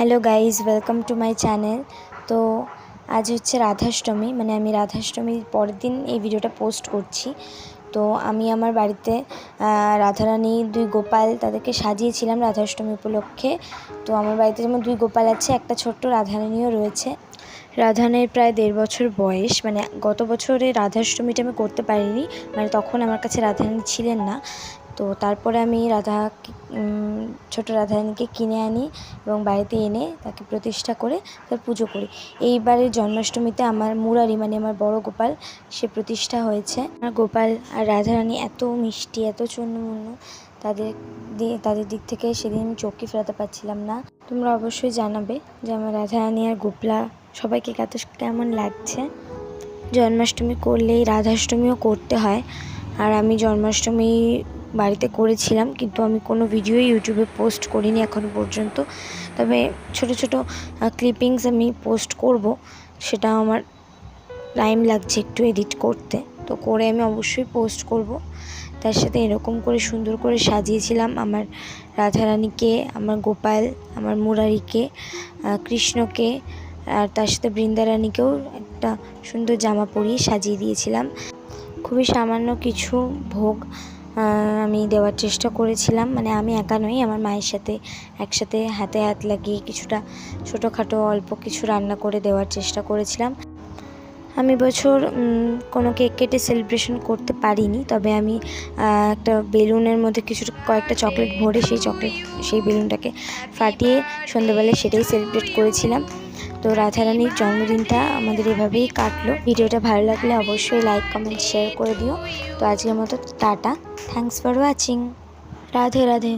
Hello guys, welcome to my channel. তো আজ হচ্ছে রাধাষ্টমী, মানে আমি রাধাষ্টমীর পরের দিন এই ভিডিওটা পোস্ট করছি। তো আমি আমার বাড়িতে রাধারানী, দুই গোপাল তাদেরকে সাজিয়েছিলাম রাধাষ্টমী উপলক্ষে। তো আমার বাড়িতে যেমন দুই গোপাল আছে, একটা ছোট্ট রাধারানীও রয়েছে। রাধারানীর প্রায় 1.5 বছর বয়স, মানে গত বছরে রাধাষ্টমীটা আমি করতে পারিনি, মানে তখন আমার কাছে রাধারানী ছিলেন না। তো তারপরে আমি ছোট রাধারানীকে কিনে আনি এবং বাড়িতে এনে তাকে প্রতিষ্ঠা করে তার পুজো করি। এইবারের জন্মাষ্টমীতে আমার মুরারি, মানে আমার বড় গোপাল, সে প্রতিষ্ঠা হয়েছে। আমার গোপাল আর রাধারানী এত মিষ্টি, এত চন্দ্রমূর্ণ, তাদের দিক থেকে সেদিন চোখই ফেরাতে পারছিলাম না। তোমরা অবশ্যই জানাবে যে আমার রাধারানী আর গোপলা সবাইকে কেমন লাগছে। জন্মাষ্টমী করলেই রাধাষ্টমীও করতে হয়, আর আমি জন্মাষ্টমী বাড়িতে করেছিলাম, কিন্তু আমি কোনো ভিডিওই ইউটিউবে পোস্ট করিনি এখনও পর্যন্ত। তবে ছোট ছোট ক্লিপিংস আমি পোস্ট করব, সেটা আমার টাইম লাগছে একটু এডিট করতে, তো করে আমি অবশ্যই পোস্ট করব। তার সাথে এরকম করে সুন্দর করে সাজিয়েছিলাম আমার রাধারানীকে, আমার গোপাল, আমার মুরারিকে, কৃষ্ণকে, আর তার সাথে বৃন্দারানীকেও একটা সুন্দর জামা পরিয়ে সাজিয়ে দিয়েছিলাম। খুবই সামান্য কিছু ভোগ আমি দেওয়ার চেষ্টা করেছিলাম, মানে আমি একা নই, আমার মায়ের সাথে একসাথে হাতে হাত লাগিয়ে কিছুটা ছোটোখাটো অল্প কিছু রান্না করে দেওয়ার চেষ্টা করেছিলাম। আমি বছর কোনো কেক কেটে সেলিব্রেশন করতে পারিনি, তবে আমি একটা বেলুনের মধ্যে কয়েকটা চকলেট ভরে সেই বেলুনটাকে ফাটিয়ে সন্ধ্যাবেলায় সেটাই সেলিব্রেট করেছিলাম। তো রাধারানীর জন্মদিনটা আমাদের এভাবেই কাটলো। ভিডিওটা ভালো লাগলে অবশ্যই লাইক, কমেন্ট, শেয়ার করে দিও। তো আজকের মতো tata, thanks for watching. Radhe Radhe.